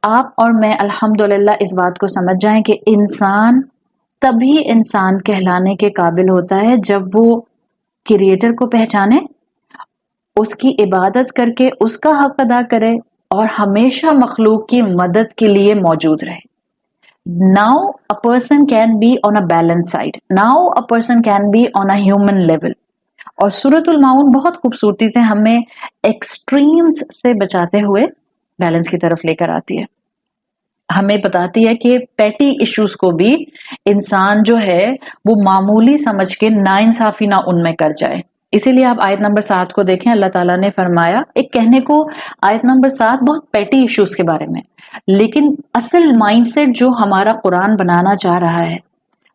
آپ اور میں الحمدللہ اس بات کو سمجھ جائیں کہ انسان تبھی انسان کہلانے کے قابل ہوتا ہے جب وہ کریٹر کو پہچانے، اس کی عبادت کر کے اس کا حق ادا کرے اور ہمیشہ مخلوق کی مدد کے لیے موجود رہے. Now a person can be on a balance side. Now a person can be on a human level. اور سورۃ الماؤن بہت خوبصورتی سے ہمیں ایکسٹریمز سے بچاتے ہوئے بیلنس کی طرف لے کر آتی ہے. ہمیں بتاتی ہے کہ پیٹی ایشوز کو بھی انسان جو ہے وہ معمولی سمجھ کے ناانصافی نہ ان میں کر جائے. اسی لیے آپ آیت نمبر 7 کو دیکھیں، اللہ تعالیٰ نے فرمایا، ایک کہنے کو آیت نمبر 7 بہت پیٹی ایشوز کے بارے میں، لیکن اصل مائنڈ سیٹ جو ہمارا قرآن بنانا چاہ رہا ہے.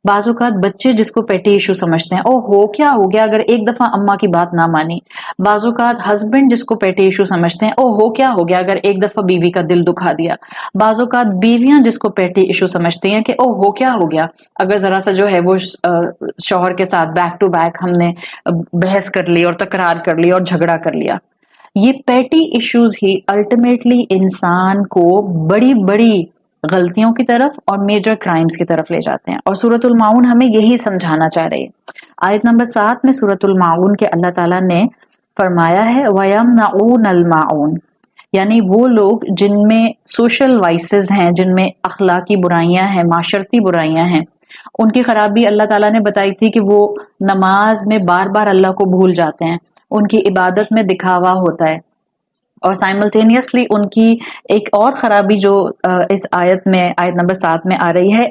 بعض اوقات بچے جس کو پیٹی ایشو سمجھتے ہیں، او ہو کیا ہو گیا اگر ایک دفعہ اماں کی بات نہ مانی. بعض اوقات ہسبینڈ جس کو پیٹی ایشو سمجھتے ہیں، او ہو کیا ہو گیا اگر ایک دفعہ بیوی کا دل دکھا دیا. بعض اوقات بیویاں جس کو پیٹی ایشو سمجھتی ہیں کہ او ہو کیا ہو گیا اگر ذرا سا جو ہے وہ شوہر کے ساتھ بیک ٹو بیک ہم نے بحث کر لی اور تکرار کر لی اور جھگڑا کر لیا. یہ پیٹی ایشوز ہی الٹیمیٹلی انسان کو بڑی بڑی غلطیوں کی طرف اور میجر کرائمز کی طرف لے جاتے ہیں، اور سورۃ الماؤن ہمیں یہی سمجھانا چاہ رہی ہے. آیت نمبر 7 میں سورۃ الماؤن کے اللہ تعالیٰ نے فرمایا ہے وَيَمْنَعُونَ الْمَاعُونَ، یعنی وہ لوگ جن میں سوشل وائسز ہیں، جن میں اخلاقی برائیاں ہیں، معاشرتی برائیاں ہیں، ان کی خرابی اللہ تعالیٰ نے بتائی تھی کہ وہ نماز میں بار بار اللہ کو بھول جاتے ہیں، ان کی عبادت میں دکھاوا ہوتا ہے، اور سائملٹینیسلی ان کی ایک اور خرابی جو اس آیت نمبر 7 میں آ رہی ہے،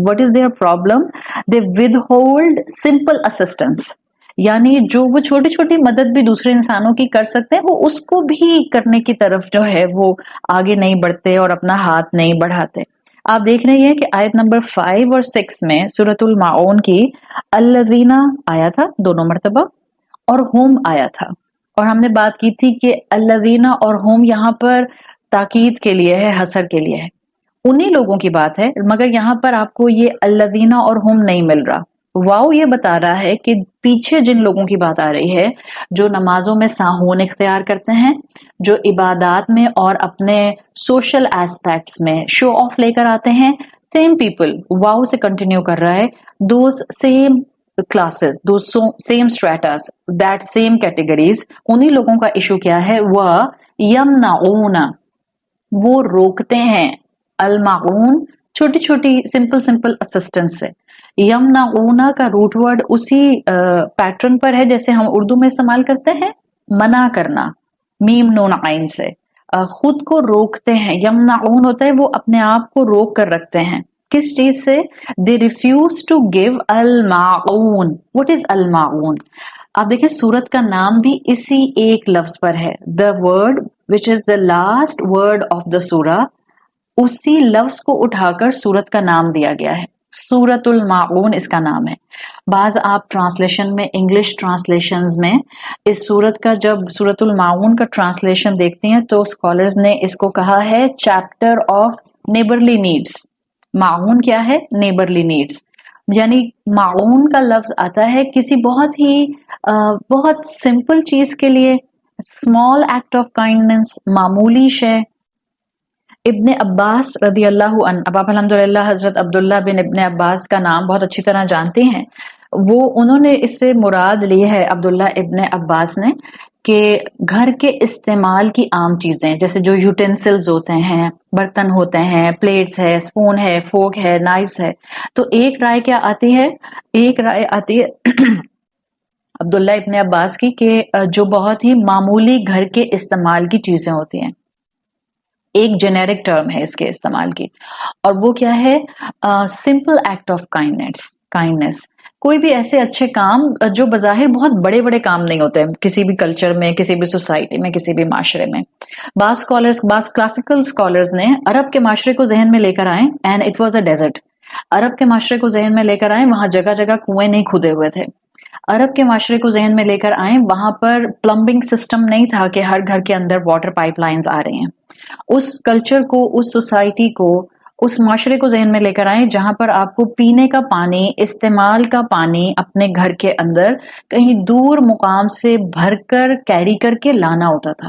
what is their problem? They withhold simple assistance، یعنی جو وہ چھوٹی چھوٹی مدد بھی دوسرے انسانوں کی کر سکتے ہیں وہ اس کو بھی کرنے کی طرف جو ہے وہ آگے نہیں بڑھتے اور اپنا ہاتھ نہیں بڑھاتے. آپ دیکھ رہے ہیں کہ آیت نمبر 5 اور 6 میں سورۃ الماؤن کی الذین آیا تھا 2 مرتبہ اور ہم آیا تھا، اور ہم نے بات کی تھی کہ الذین اور ہم یہاں پر تاکید کے لیے ہے، حصر کے لیے ہے، انہی لوگوں کی بات ہے، مگر یہاں پر آپ کو یہ الذین اور ہم نہیں مل رہا. واو یہ بتا رہا ہے کہ پیچھے جن لوگوں کی بات آ رہی ہے جو نمازوں میں ساہون اختیار کرتے ہیں، جو عبادات میں اور اپنے سوشل ایسپیکٹس میں شو آف لے کر آتے ہیں، سیم پیپل، واو سے کنٹینیو کر رہا ہے، those same classes, those same stratas, that same categories، انہی لوگوں کا ایشو کیا ہے، وہ یمنعون، وہ روکتے ہیں، المعون چھوٹی چھوٹی سمپل اسسٹنس سے. یمنعون کا روٹ ورڈ اسی پیٹرن پر ہے جیسے ہم اردو میں استعمال کرتے ہیں، منع کرنا، میم نون عین سے، خود کو روکتے ہیں. یمنعون ہوتا ہے وہ اپنے آپ کو روک کر رکھتے ہیں، کس چیز سے؟ they refuse to give الماعون. what is الماعون؟ آپ دیکھیں سورت کا نام بھی اسی ایک لفظ پر ہے، the word which is the last word of the surah، اسی لفظ کو اٹھا کر سورت کا نام دیا گیا ہے، سورۃ الماعون اس کا نام ہے. بعض آپ ٹرانسلیشن میں، انگلش ٹرانسلیشنز میں اس سورت کا جب سورۃ الماعون کا ٹرانسلیشن دیکھتے ہیں تو اسکالرز نے اس کو کہا ہے چیپٹر آف نیبرلی نیڈس. معاون کیا ہے؟ نیبرلی نیڈس، یعنی معاون کا لفظ آتا ہے کسی بہت سمپل چیز کے لیے، اسمال ایکٹ آف کائنڈنس، معمولی شے. ابن عباس رضی اللہ عنہ، اب آپ الحمدللہ حضرت عبداللہ بن ابن عباس کا نام بہت اچھی طرح جانتے ہیں، انہوں نے اس سے مراد لی ہے عبداللہ ابن عباس نے کہ گھر کے استعمال کی عام چیزیں جیسے جو یوٹینسلز ہوتے ہیں، برتن ہوتے ہیں، پلیٹس ہے، سپون ہے، فورک ہے، نائفز ہے، تو ایک رائے کیا آتی ہے؟ ایک رائے آتی ہے عبداللہ ابن عباس کی کہ جو بہت ہی معمولی گھر کے استعمال کی چیزیں ہوتی ہیں، ایک جنیرک ٹرم ہے اس کے استعمال کی، اور وہ کیا ہے؟ Simple act of kindness. کوئی بھی ایسے اچھے کام جو بظاہر بہت بڑے بڑے کام نہیں ہوتے کسی بھی کلچر میں، کسی بھی سوسائٹی میں، کسی بھی معاشرے میں. بعض کلاسیکل اسکالرز نے عرب کے معاشرے کو ذہن میں لے کر آئے، and it was a desert. عرب کے معاشرے کو ذہن میں لے کر آئے، وہاں جگہ جگہ کنویں نہیں کھدے ہوئے تھے. عرب کے معاشرے کو ذہن میں لے کر آئے، وہاں پر پلمبنگ سسٹم نہیں تھا کہ ہر گھر کے اندر واٹر پائپ لائنز آ رہی ہیں. اس کلچر کو، اس سوسائٹی کو، اس معاشرے کو ذہن میں لے کر آئیں جہاں پر آپ کو پینے کا پانی، استعمال کا پانی اپنے گھر کے اندر کہیں دور مقام سے بھر کر کیری کر کے لانا ہوتا تھا.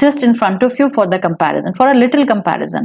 just in front of you for the comparison, for a little comparison,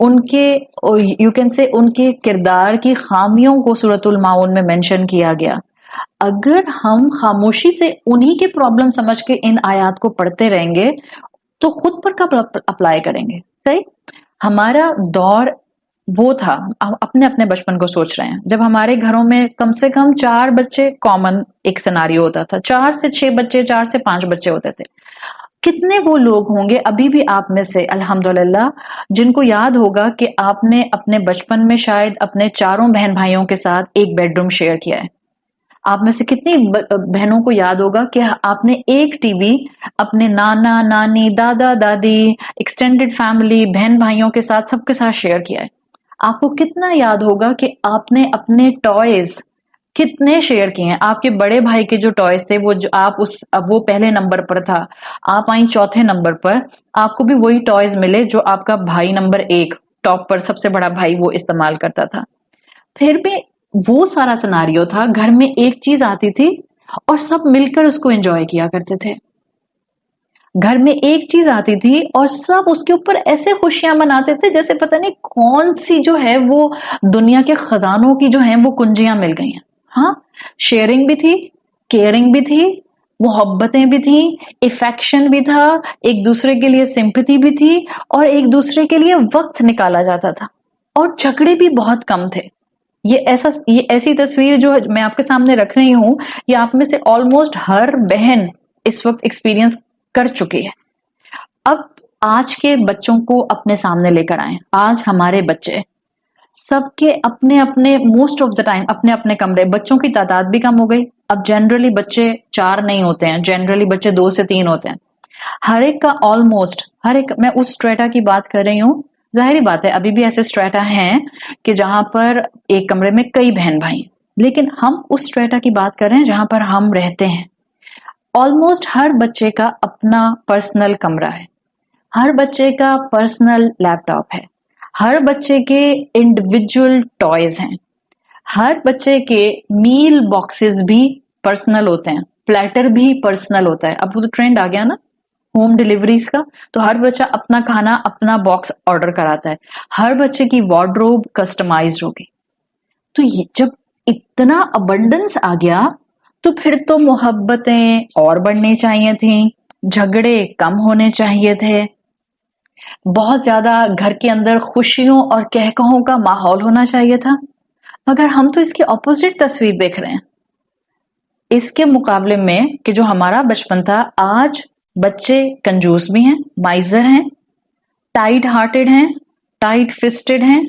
ان کے یو کین سے ان کے کردار کی خامیوں کو سورۃ الماؤن میں مینشن کیا گیا. اگر ہم خاموشی سے انہی کے پرابلم سمجھ کے ان آیات کو پڑھتے رہیں گے تو خود پر کب اپلائی کریں گے؟ صحیح. ہمارا دور وہ تھا، اپنے اپنے بچپن کو سوچ رہے ہیں، جب ہمارے گھروں میں کم سے کم 4 بچے کامن ایک سیناریو ہوتا تھا، 4 سے 6 بچے، 4 سے 5 بچے ہوتے تھے. کتنے وہ لوگ ہوں گے ابھی بھی آپ میں سے الحمدللہ جن کو یاد ہوگا کہ آپ نے اپنے بچپن میں شاید اپنے چاروں بہن بھائیوں کے ساتھ ایک بیڈ روم شیئر کیا ہے. آپ میں سے کتنی بہنوں کو یاد ہوگا کہ آپ نے ایک ٹی وی اپنے نانا نانی دادا دادی ایکسٹینڈیڈ فیملی بہن بھائیوں کے ساتھ سب کے ساتھ شیئر کیا ہے. آپ کو کتنا یاد ہوگا کہ آپ نے اپنے ٹوائز کتنے شیئر کیے ہیں. آپ کے بڑے بھائی کے جو ٹوائز تھے وہ وہ پہلے نمبر پر تھا، آپ آئیں چوتھے نمبر پر، آپ کو بھی وہی ٹوائز ملے جو آپ کا بھائی نمبر 1 ٹاپ پر سب سے بڑا بھائی وہ استعمال کرتا تھا. پھر بھی وہ سارا سناریو تھا، گھر میں ایک چیز آتی تھی اور سب مل کر اس کو انجوائے کیا کرتے تھے. گھر میں ایک چیز آتی تھی اور سب اس کے اوپر ایسے خوشیاں مناتے تھے جیسے پتہ نہیں کون سی جو ہے وہ دنیا کے خزانوں کی جو ہیں وہ کنجیاں مل گئی ہیں. ہاں، شیئرنگ بھی تھی، کیئرنگ بھی تھی، محبتیں بھی تھیں، افیکشن بھی تھا، ایک دوسرے کے لیے سمپتھی بھی تھی اور ایک دوسرے کے لیے وقت نکالا جاتا تھا اور جھگڑے بھی بہت کم تھے. یہ ایسی تصویر جو میں آپ کے سامنے رکھ رہی ہوں یہ آپ میں سے آلموسٹ ہر بہن اس وقت ایکسپیرینس کر چکی ہے. اب آج کے بچوں کو اپنے سامنے لے کر آئیں. آج ہمارے بچے سب کے اپنے اپنے موسٹ آف دا ٹائم اپنے اپنے کمرے، بچوں کی تعداد بھی کم ہو گئی. اب جنرلی بچے 4 نہیں ہوتے ہیں، جنرلی بچے 2 سے 3 ہوتے ہیں. ہر ایک کا آلموسٹ ہر ایک، میں اس اسٹریٹا کی بات کر رہی ہوں. ظاہری بات ہے ابھی بھی ایسے اسٹریٹا ہیں کہ جہاں پر ایک کمرے میں کئی بہن بھائی ہیں، لیکن ہم اس اسٹریٹا کی بات کر رہے ہیں جہاں پر ہم رہتے ہیں. آلموسٹ ہر بچے کا اپنا پرسنل کمرہ ہے، ہر بچے کا پرسنل لیپ ٹاپ ہے، ہر بچے کے انڈیویجول ٹوائز ہیں، ہر بچے کے میل باکسز بھی پرسنل ہوتے ہیں، پلیٹر بھی پرسنل ہوتا ہے. اب وہ تو ٹرینڈ آ گیا نا ہوم ڈیلیوریز کا، تو ہر بچہ اپنا کھانا اپنا باکس آرڈر کراتا ہے. ہر بچے کی وارڈروب کسٹمائزڈ ہوگی. تو یہ جب اتنا ابنڈنس آ گیا تو پھر تو محبتیں اور بڑھنی چاہیے تھیں، جھگڑے کم ہونے چاہیے تھے، بہت زیادہ گھر کے اندر خوشیوں اور کہکہوں کا ماحول ہونا چاہیے تھا. مگر ہم تو اس کی اپوزٹ تصویر دیکھ رہے ہیں. اس کے مقابلے میں کہ جو ہمارا بچپن تھا، آج بچے کنجوس بھی ہیں، مائزر ہیں، ٹائٹ ہارٹڈ ہیں، ٹائٹ فسٹڈ ہیں،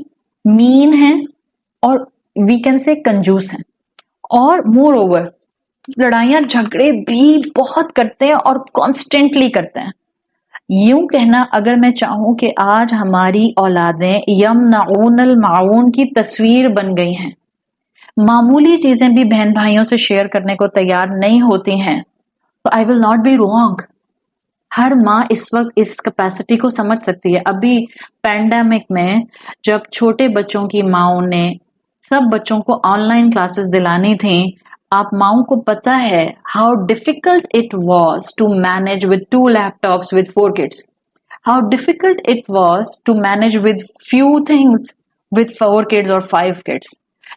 مین ہیں اور وی کین سے کنجوس ہیں. اور مور اوور لڑائیاں جھگڑے بھی بہت کرتے ہیں اور کانسٹینٹلی کرتے ہیں. یوں کہنا اگر میں چاہوں کہ آج ہماری اولادیں یمنعون المعون کی تصویر بن گئی ہیں، معمولی چیزیں بھی بہن بھائیوں سے شیئر کرنے کو تیار نہیں ہوتی ہیں، تو آئی ول ناٹ بی رانگ. ہر ماں اس وقت اس کیپیسٹی کو سمجھ سکتی ہے. ابھی پینڈیمک میں جب چھوٹے بچوں کی ماؤں نے سب بچوں کو آن لائن کلاسز دلانی تھیں، آپ ماؤں کو پتا ہے how difficult it was to manage with 2 laptops with 4 kids. How difficult it was to manage with few things with 4 kids or 5 kids.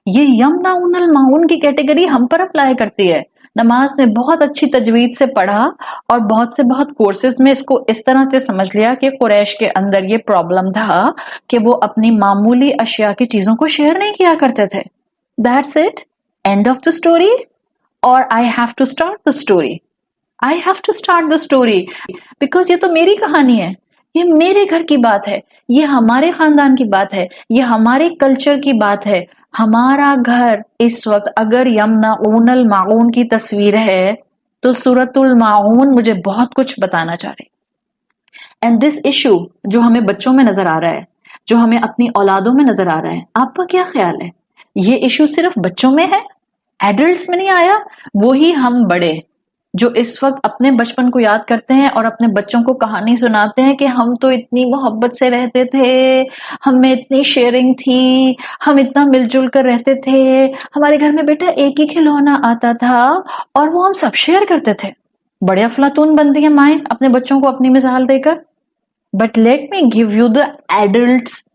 یہ یمنعون المعون کی کیٹیگری ہم پر اپلائی کرتی ہے. نماز میں بہت اچھی تجوید سے پڑھا اور بہت کورسز میں اس کو اس طرح سے سمجھ لیا کہ قریش کے اندر یہ پرابلم تھا کہ وہ اپنی معمولی اشیاء کی چیزوں کو شیئر نہیں کیا کرتے تھے. That's it. End of the story. Or I have to start the story. I have to start the story. Because یہ تو میری کہانی ہے، یہ میرے گھر کی بات ہے، یہ ہمارے خاندان کی بات ہے، یہ ہمارے کلچر کی بات ہے. ہمارا گھر اس وقت اگر یمنعون المعون کی تصویر ہے تو سورۃ الماعون مجھے بہت کچھ بتانا چاہ رہی. اینڈ دس ایشو جو ہمیں بچوں میں نظر آ رہا ہے، جو ہمیں اپنی اولادوں میں نظر آ رہا ہے، آپ کا کیا خیال ہے؟ یہ ایشو صرف بچوں میں ہے، ایڈلٹس میں نہیں آیا؟ وہی ہم بڑے جو اس وقت اپنے بچپن کو یاد کرتے ہیں اور اپنے بچوں کو کہانی سناتے ہیں کہ ہم تو اتنی محبت سے رہتے تھے، ہم میں اتنی شیئرنگ تھی، ہم اتنا مل جل کر رہتے تھے، ہمارے گھر میں بیٹا ایک ہی کھلونا آتا تھا اور وہ ہم سب شیئر کرتے تھے. بڑے افلاطون بنتی ہیں مائیں اپنے بچوں کو اپنی مثال دے کر. But let me give you the adults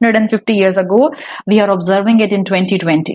1450 years ago, we are observing it in 2020.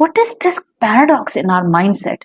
What is this paradox in our mindset?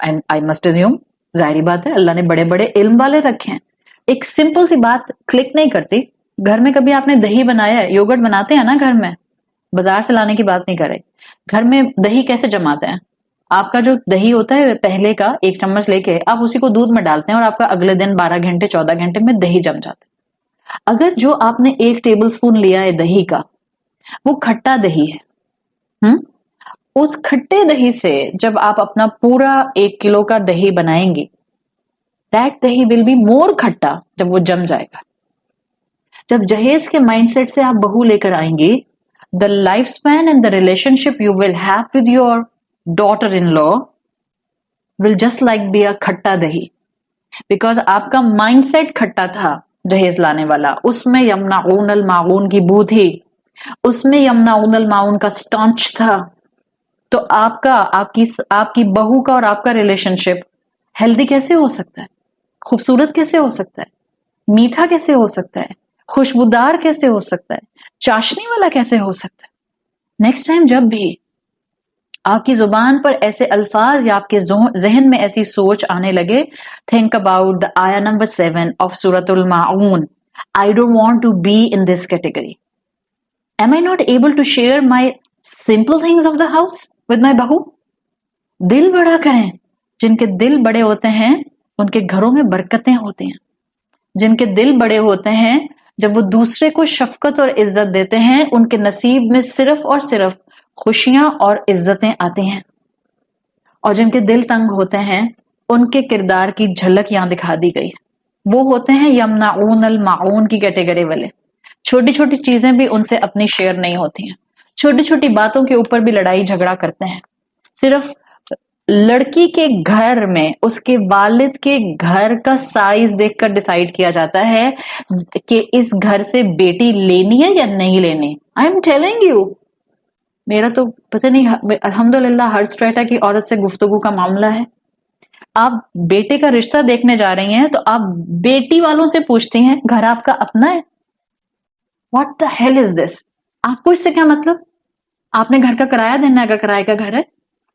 and I must assume ظاہری بات ہے اللہ نے بڑے بڑے علم والے رکھے ہیں. ایک سمپل سی بات کلک نہیں کرتی. گھر میں کبھی آپ نے دہی بنایا ہے؟ یوگرٹ بناتے ہیں نا گھر میں, بازار سے لانے کی بات نہیں کر رہے. گھر میں دہی کیسے جماتے ہیں؟ آپ کا جو دہی ہوتا ہے پہلے کا 1 چمچ لے کے آپ اسی کو دودھ میں ڈالتے ہیں اور آپ کا اگلے دن 12 گھنٹے 14 گھنٹے میں دہی جم جاتا ہے. اگر جو آپ نے 1 ٹیبل سپون لیا ہے دہی کا, وہ کھٹا دہی ہے, اس کھٹے دہی سے جب آپ اپنا پورا 1 کلو کا دہی بنائیں گے, دیٹ دہی ول بی مور کھٹا جب وہ جم جائے گا. جب جہیز کے مائنڈ سیٹ سے آپ بہو لے کر آئیں گی, the lifespan and the relationship you will have with your daughter-in-law will just like be a کھٹا دہی, because آپ کا مائنڈ سیٹ کھٹا تھا جہیز لانے والا, اس میں یمنعون الماعون کی بو تھی, اس میں یمنعون الماعون کا سٹانچ تھا. تو آپ کی بہو کا اور آپ کا ریلیشن شپ ہیلدی کیسے ہو سکتا ہے, خوبصورت کیسے ہو سکتا ہے, میٹھا کیسے ہو سکتا ہے, خوشبودار کیسے ہو سکتا ہے, چاشنی والا کیسے ہو سکتا ہے. نیکسٹ ٹائم جب بھی آپ کی زبان پر ایسے الفاظ یا آپ کے ذہن میں ایسی سوچ آنے لگے, تھنک اباؤٹ دا آیا نمبر 7 آف سورۃ الماعون. I don't want to be in this category. Am I not able to share my simple things of the house with my بہو؟ دل بڑا کریں. جن کے دل بڑے ہوتے ہیں ان کے گھروں میں برکتیں ہوتی ہیں. جن کے دل بڑے ہوتے ہیں جب وہ دوسرے کو شفقت اور عزت دیتے ہیں, ان کے نصیب میں صرف اور صرف خوشیاں اور عزتیں آتی ہیں. اور جن کے دل تنگ ہوتے ہیں ان کے کردار کی جھلک یہاں دکھا دی گئی ہے. وہ ہوتے ہیں یمنعون الماعون کی کیٹیگری والے. چھوٹی چھوٹی چیزیں بھی ان سے اپنی شیئر نہیں ہوتی ہیں, چھوٹی چھوٹی باتوں کے اوپر بھی لڑائی جھگڑا کرتے ہیں. صرف لڑکی کے گھر میں اس کے والد کے گھر کا سائز دیکھ کر ڈیسائیڈ کیا جاتا ہے کہ اس گھر سے بیٹی لینی ہے یا نہیں لینی. آئی ایم ٹیلنگ یو, میرا تو پتہ نہیں, الحمدللہ ہر اسٹریٹا کی عورت سے گفتگو کا معاملہ ہے. آپ بیٹے کا رشتہ دیکھنے جا رہی ہیں تو آپ بیٹی والوں سے پوچھتی ہیں گھر آپ کا اپنا ہے؟ واٹ دا ہیل از دس؟ آپ کو اس سے کیا مطلب؟ آپ نے گھر کا کرایہ دینا ہے اگر کرایہ کا گھر ہے,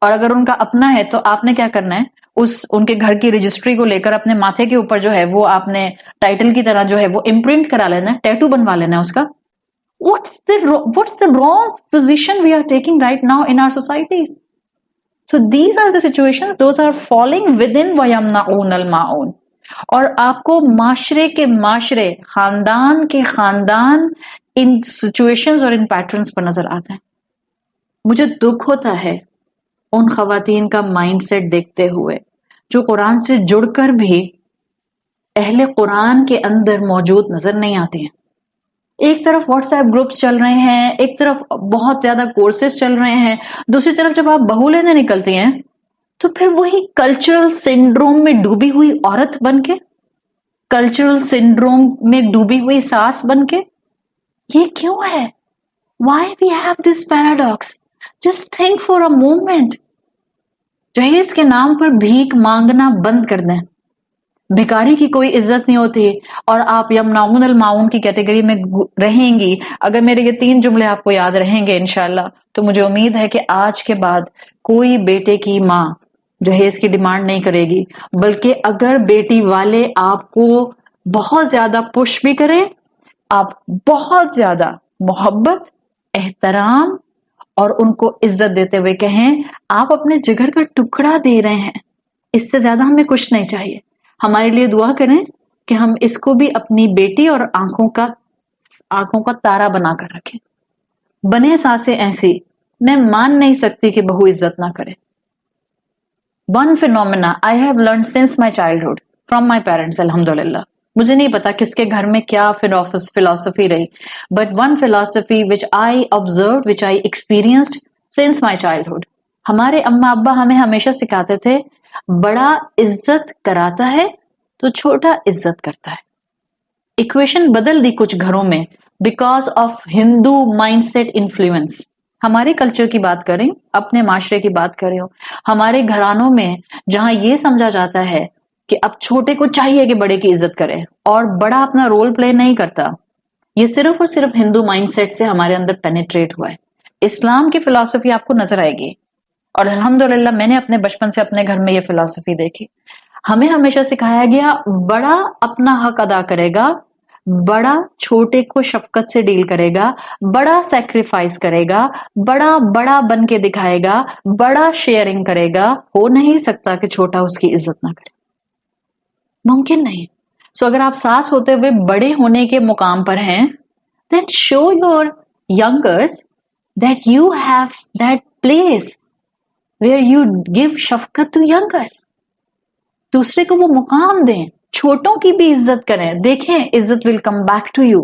اور اگر ان کا اپنا ہے تو آپ نے کیا کرنا ہے, ان کے گھر کی رجسٹری کو لے کر اپنے ماتھے کے اوپر جو ہے وہ آپ نے ٹائٹل کی طرح جو ہے وہ امپرنٹ کرا لینا ہے, ٹیٹو بنوا لینا ہے اس کا. What's the wrong position we are taking right now in our societies? So these are the situations, those are falling within وَيَمْنَعُونَ الْمَاعُونَ. اور آپ کو معاشرے کے معاشرے, خاندان کے خاندان ان سچویشنز اور ان پیٹرنز پر نظر آتا ہے. مجھے دکھ ہوتا ہے ان خواتین کا مائنڈ سیٹ دیکھتے ہوئے جو قرآن سے جڑ کر بھی اہل قرآن کے اندر موجود نظر نہیں آتی ہیں. ایک طرف واٹس ایپ گروپس چل رہے ہیں, ایک طرف بہت زیادہ کورسز چل رہے ہیں, دوسری طرف جب آپ بہو لینے نکلتی ہیں تو پھر وہی کلچرل سنڈروم میں ڈوبی ہوئی عورت بن کے, کلچرل سنڈروم میں ڈوبی ہوئی ساس بن کے. یہ کیوں ہے؟ Why we have this paradox? Just think for a moment. جہیز کے نام پر بھیک مانگنا بند کر دیں. بھکاری کی کوئی عزت نہیں ہوتی اور آپ یمنعون الماعون کی کیٹیگری میں رہیں گی. اگر میرے یہ 3 جملے آپ کو یاد رہیں گے انشاءاللہ تو مجھے امید ہے کہ آج کے بعد کوئی بیٹے کی ماں جہیز کی ڈیمانڈ نہیں کرے گی, بلکہ اگر بیٹی والے آپ کو بہت زیادہ پش بھی کریں, آپ بہت زیادہ محبت, احترام اور ان کو عزت دیتے ہوئے کہیں آپ اپنے جگر کا ٹکڑا دے رہے ہیں, اس سے زیادہ ہمیں کچھ نہیں چاہیے. ہمارے لیے دعا کریں کہ ہم اس کو بھی اپنی بیٹی اور آنکھوں کا تارا بنا کر رکھیں. بنے سانسیں ایسی, میں مان نہیں سکتی کہ بہو عزت نہ کرے. One phenomena I have learned since my childhood from my parents, alhamdulillah. مجھے نہیں پتا کس کے گھر میں کیا philosophy رہی, but one philosophy which I observed, which I experienced since my childhood. ہمارے اماں ابا ہمیں ہمیشہ سکھاتے تھے بڑا عزت کراتا ہے تو چھوٹا عزت کرتا ہے. ایکویشن بدل دی کچھ گھروں میں because of Hindu mindset influence. ہمارے کلچر کی بات کریں, اپنے معاشرے کی بات کریں, ہمارے گھرانوں میں جہاں یہ سمجھا جاتا ہے کہ اب چھوٹے کو چاہیے کہ بڑے کی عزت کرے اور بڑا اپنا رول پلے نہیں کرتا, یہ صرف اور صرف ہندو مائنڈ سیٹ سے ہمارے اندر پینیٹریٹ ہوا ہے. اسلام کی فلسفی آپ کو نظر آئے گی, اور الحمدللہ میں نے اپنے بچپن سے اپنے گھر میں یہ فلسفی دیکھی. ہمیں ہمیشہ سکھایا گیا بڑا اپنا حق ادا کرے گا، بڑا چھوٹے کو شفقت سے ڈیل کرے گا، بڑا سیکریفائس کرے گا، بڑا بڑا بن کے دکھائے گا، بڑا شیئرنگ کرے گا. ہو نہیں سکتا کہ چھوٹا اس کی عزت نہ کرے، ممکن نہیں. سو اگر آپ ساس ہوتے ہوئے بڑے ہونے کے مقام پر ہیں، then show your youngers that you have that place where you give شفقت to youngers. دوسرے کو وہ مقام دیں، چھوٹوں کی بھی عزت کریں. دیکھیں عزت will come back to you.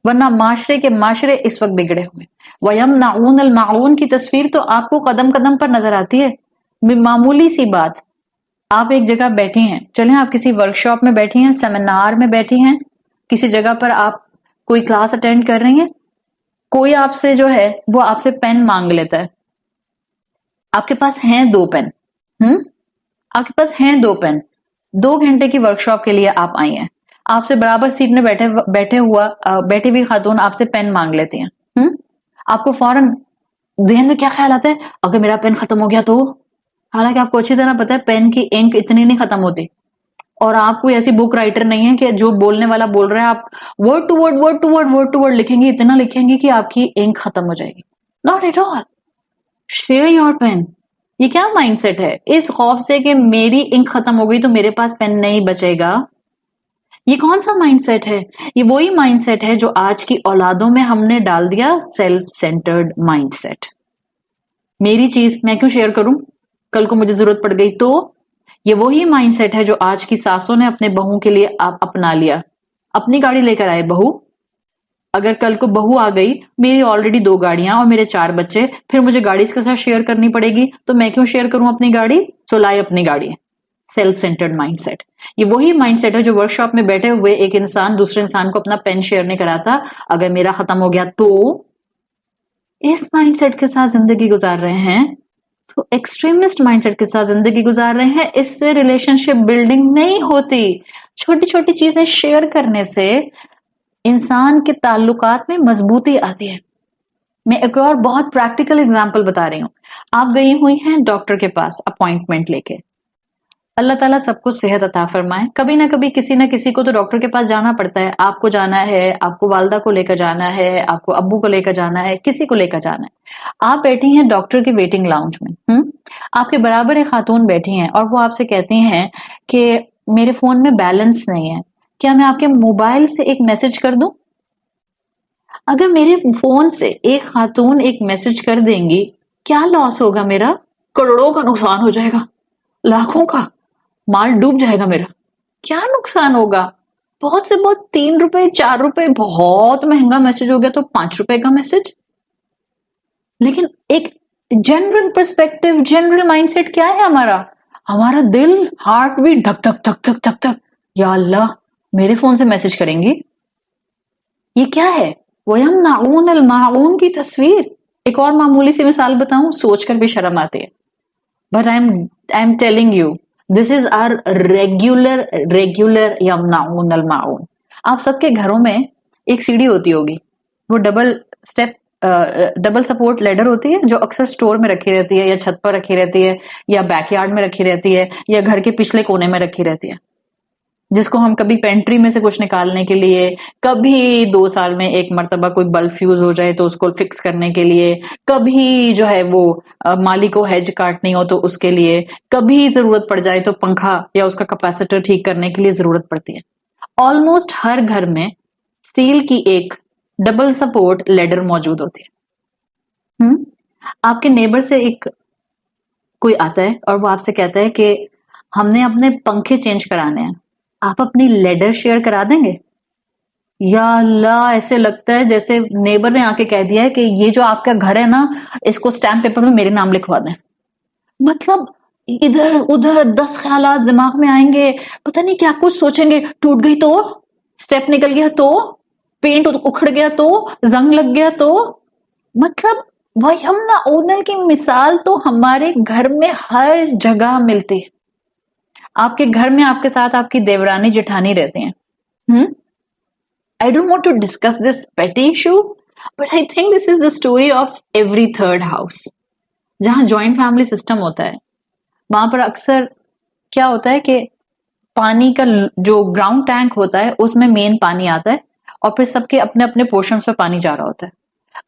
ورنہ معاشرے اس وقت بگڑے ہوئے. وَيَمْنَعُونَ الْمَعُونَ کی تصویر تو آپ کو قدم قدم پر نظر آتی ہے. معمولی سی بات، آپ ایک جگہ بیٹھی ہیں، چلیں آپ کسی ورک شاپ میں بیٹھی ہیں، سیمینار میں بیٹھی ہیں، کسی جگہ پر آپ کوئی کلاس اٹینڈ کر رہی ہیں، کوئی آپ سے جو ہے وہ آپ سے پین مانگ لیتا ہے. آپ کے پاس ہیں 2 پین، آپ کے پاس ہیں 2 پین، 2 گھنٹے کی ورک شاپ کے لیے آپ آئی ہیں، آپ سے برابر سیٹ میں بیٹھی ہوئی خاتون آپ سے پین مانگ لیتی ہیں. آپ کو فوراً ذہن میں کیا خیال آتا ہے؟ اگر میرا پین ختم ہو گیا تو؟ حالانکہ آپ کو اچھی طرح پتا ہے پین کی انک اتنی نہیں ختم ہوتی، اور آپ کوئی ایسی بک رائٹر نہیں ہے کہ جو بولنے والا بول رہا ہے آپ ورڈ ٹو ورڈ لکھیں گی، اتنا لکھیں گی کہ آپ کی انک ختم ہو جائے گی. Not at all. Share your pain. یہ کیا مائنڈ سیٹ ہے؟ اس خوف سے کہ میری انک ختم ہو گئی تو میرے پاس پین نہیں بچے گا. یہ کون سا مائنڈ سیٹ ہے؟ یہ وہی مائنڈ سیٹ ہے جو آج کی اولادوں میں ہم نے ڈال دیا، سیلف سینٹرڈ مائنڈ سیٹ. میری چیز میں کیوں شیئر کروں؟ کل کو مجھے ضرورت پڑ گئی تو؟ یہ وہی مائنڈ سیٹ ہے جو آج کی ساسوں نے اپنے بہو کے لیے اپنا لیا. اپنی گاڑی لے کر آئے بہو، اگر کل کو بہو آ گئی، میری آلریڈی 2 گاڑیاں اور میرے 4 بچے، پھر مجھے گاڑی اس کے ساتھ شیئر کرنی پڑے گی، تو میں کیوں شیئر کروں اپنی گاڑی؟ سو لائے اپنی گاڑی. Self centred mindset. یہ وہی مائنڈ سیٹ ہے جو ورک شاپ میں بیٹھے ہوئے ایک انسان دوسرے انسان کو اپنا پین شیئر نہیں کراتا. اگر میرا ختم ہو گیا تو؟ اس مائنڈ سیٹ کے ساتھ زندگی گزار رہے ہیں تو ایکسٹریمسٹ مائنڈ سیٹ کے ساتھ زندگی گزار رہے ہیں. اس سے ریلیشن شپ بلڈنگ نہیں ہوتی. چھوٹی چھوٹی چیزیں شیئر کرنے سے انسان کے تعلقات میں مضبوطی آتی ہے. میں ایک اور بہت پریکٹیکل اگزامپل بتا رہی ہوں. آپ گئی ہوئی ہیں ڈاکٹر کے پاس اپوائنٹمنٹ لے کے. اللہ تعالیٰ سب کو صحت عطا فرمائے. کبھی نہ کبھی کسی نہ کسی کو تو ڈاکٹر کے پاس جانا پڑتا ہے. آپ کو جانا ہے، آپ کو والدہ کو لے کر جانا ہے، آپ کو ابو کو لے کر جانا ہے، کسی کو لے کر جانا ہے. آپ بیٹھی ہیں ڈاکٹر کی ویٹنگ لاؤنج میں، آپ کے برابر ایک خاتون بیٹھی ہیں اور وہ آپ سے کہتی ہیں کہ میرے فون میں بیلنس نہیں ہے، کیا میں آپ کے موبائل سے ایک میسج کر دوں؟ اگر میرے فون سے ایک خاتون ایک میسج کر دیں گی، کیا لاس ہوگا میرا؟ کروڑوں کا نقصان ہو جائے گا، لاکھوں کا مال ڈوب جائے گا میرا. کیا نقصان ہوگا؟ بہت سے بہت 3 روپے 4 روپے، بہت مہنگا میسج ہو گیا تو 5 روپے کا میسج. لیکن ایک general perspective, general mindset کیا ہے ہمارا دل، ہارٹ بھی دھک دھک دھک دھک دھک دھک، یا اللہ میرے فون سے میسج کریں گی. یہ کیا ہے؟ وَيَمْنَعُونَ الْمَاعُونَ کی تصویر. ایک اور معمولی سی مثال بتاؤں، سوچ کر بھی شرم آتی ہے. But I'm telling you, this is our regular يَمْنَعُونَ الْمَاعُونَ. آپ سب کے گھروں میں ایک سیڑھی ہوتی ہوگی، وہ ڈبل سپورٹ لیڈر ہوتی ہے جو اکثر سٹور میں رکھی رہتی ہے، یا چھت پر رکھی رہتی ہے، یا بیک یارڈ میں رکھی رہتی ہے، یا گھر کے پچھلے کونے میں رکھی رہتی ہے، جس کو ہم کبھی پینٹری میں سے کچھ نکالنے کے لیے، کبھی 2 سال میں ایک مرتبہ کوئی بلب فیوز ہو جائے تو اس کو فکس کرنے کے لیے، کبھی جو ہے وہ مالی کو ہیج کاٹنی ہو تو اس کے لیے، کبھی ضرورت پڑ جائے تو پنکھا یا اس کا کیپیسیٹر ٹھیک کرنے کے لیے ضرورت پڑتی ہے. آلموسٹ ہر گھر میں اسٹیل کی ایک ڈبل سپورٹ لیڈر موجود ہوتی ہے. آپ کے نیبر سے کوئی آتا ہے اور وہ آپ سے کہتا ہے کہ ہم نے اپنے پنکھے چینج کرانے ہیں، آپ اپنی لیڈر شیئر کرا دیں گے؟ یا اللہ، ایسے لگتا ہے جیسے نیبر نے آ کے کہہ دیا ہے کہ یہ جو آپ کا گھر ہے نا، اس کو اسٹیمپ پیپر میں میرے نام لکھوا دیں. مطلب ادھر ادھر 10 خیالات دماغ میں آئیں گے، پتہ نہیں کیا کچھ سوچیں گے. ٹوٹ گئی تو، اسٹیپ نکل گیا تو، پینٹ اکھڑ گیا تو، زنگ لگ گیا تو. مطلب وَيَمْنَعُونَ کی مثال تو ہمارے گھر میں ہر جگہ ملتی ہے. آپ کے گھر میں آپ کے ساتھ آپ کی دیورانی جٹھانی رہتے ہیں. I don't want to discuss this petty issue, but I think this is the story of every third house. جہاں جوائنٹ فیملی سسٹم ہوتا ہے، وہاں پر اکثر کیا ہوتا ہے کہ پانی کا جو گراؤنڈ ٹینک ہوتا ہے اس میں مین پانی آتا ہے اور پھر سب کے اپنے اپنے پورشنز پہ پانی جا رہا ہوتا ہے.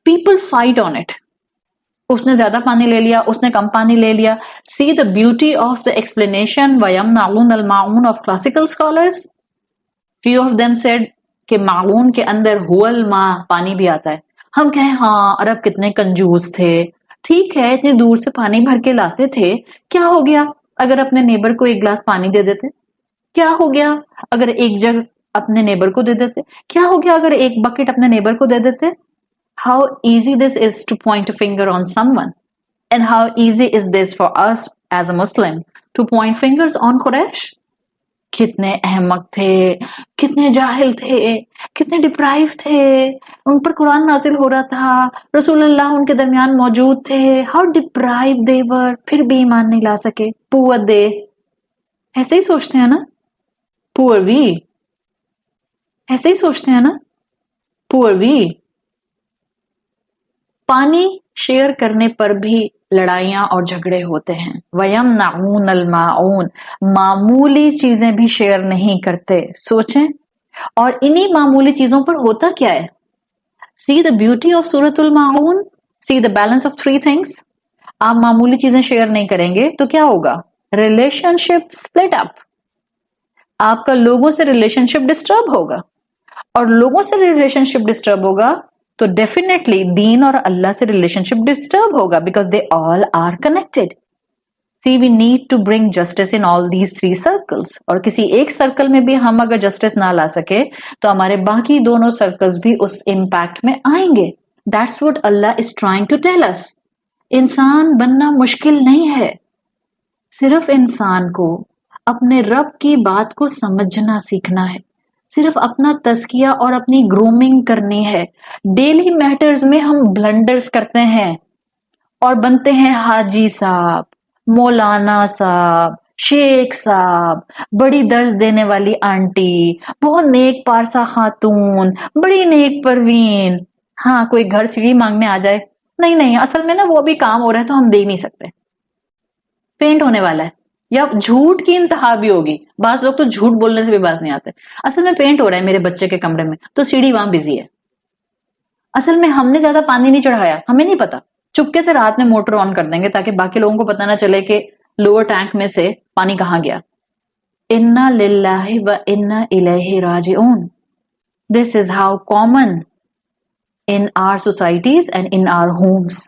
People fight on it. اس نے زیادہ پانی لے لیا, اس نے کم پانی لے لیا. See the beauty of the explanation وَيَمْنَعُونَ الْمَاعُونَ of classical scholars. few of them said کہ معون کے اندر ہول ماں پانی بھی آتا ہے. ہم کہیں ہاں عرب کتنے کنجوس تھے, ٹھیک ہے اتنی دور سے پانی بھر کے لاتے تھے, کیا ہو گیا اگر اپنے نیبر کو ایک گلاس پانی دے دیتے, کیا ہو گیا اگر ایک جگ اپنے نیبر کو دے دیتے, کیا ہو گیا اگر ایک بکٹ اپنے نیبر کو دے دیتے. How easy this is to point a finger on someone, and how easy is this for us as a Muslim to point fingers on Quraysh. کتنے احمق تھے, کتنے جاہل تھے, کتنے ڈپرائیو تھے, ان پر قرآن نازل ہو رہا تھا, رسول اللہ ان کے درمیان موجود تھے, ہاؤ ڈپرائیو دے ور, پھر بھی ایمان نہیں لا سکے. پور دے, ایسے ہی سوچتے ہیں نا, پور وی, ایسے ہی سوچتے ہیں نا, پور وی. پانی شیئر کرنے پر بھی لڑائیاں اور جھگڑے ہوتے ہیں. وَيَمْنَعُونَ الْمَاعُونَ, معمولی چیزیں بھی شیئر نہیں کرتے. سوچیں, اور انہی معمولی چیزوں پر ہوتا کیا ہے. See the beauty of سورۃ الماعون, see the balance of 3 things. آپ معمولی چیزیں شیئر نہیں کریں گے تو کیا ہوگا, ریلیشن شپ سپلٹ اپ, آپ کا لوگوں سے ریلیشن شپ ڈسٹرب ہوگا, اور لوگوں سے ریلیشن شپ ڈسٹرب ہوگا تو ڈیفینیٹلی دین اور اللہ سے ریلیشن شپ ڈسٹرب ہوگا, because they all are connected. See we need to bring justice in all these 3 circles, اور کسی ایک سرکل میں بھی ہم اگر جسٹس نہ لا سکے تو ہمارے باقی دونوں سرکلز بھی اس امپیکٹ میں آئیں گے. That's what Allah is trying to tell us. انسان بننا مشکل نہیں ہے, صرف انسان کو اپنے رب کی بات کو سمجھنا سیکھنا ہے, صرف اپنا تزکیہ اور اپنی گرومنگ کرنی ہے. ڈیلی میٹرز میں ہم بلنڈرز کرتے ہیں اور بنتے ہیں حاجی صاحب, مولانا صاحب, شیخ صاحب, بڑی درس دینے والی آنٹی, بہت نیک پارسا خاتون, بڑی نیک پروین. ہاں کوئی گھر سیڑھی مانگنے آ جائے, نہیں اصل میں نا وہ بھی کام ہو رہا ہے تو ہم دے ہی نہیں سکتے, پینٹ ہونے والا ہے, یا جھوٹ کی انتہا بھی ہوگی. بعض لوگ تو جھوٹ بولنے سے بھی باز نہیں آتے. اصل میں پینٹ ہو رہا ہے میرے بچے کے کمرے میں تو سیڑھی وہاں بزی ہے. اصل میں ہم نے زیادہ پانی نہیں چڑھایا, ہمیں نہیں پتا, چپکے سے رات میں موٹر آن کر دیں گے تاکہ باقی لوگوں کو پتا نہ چلے کہ لوور ٹینک میں سے پانی کہاں گیا. انا للہ و انا الیہ راجعون. This is how common in our societies and in our homes.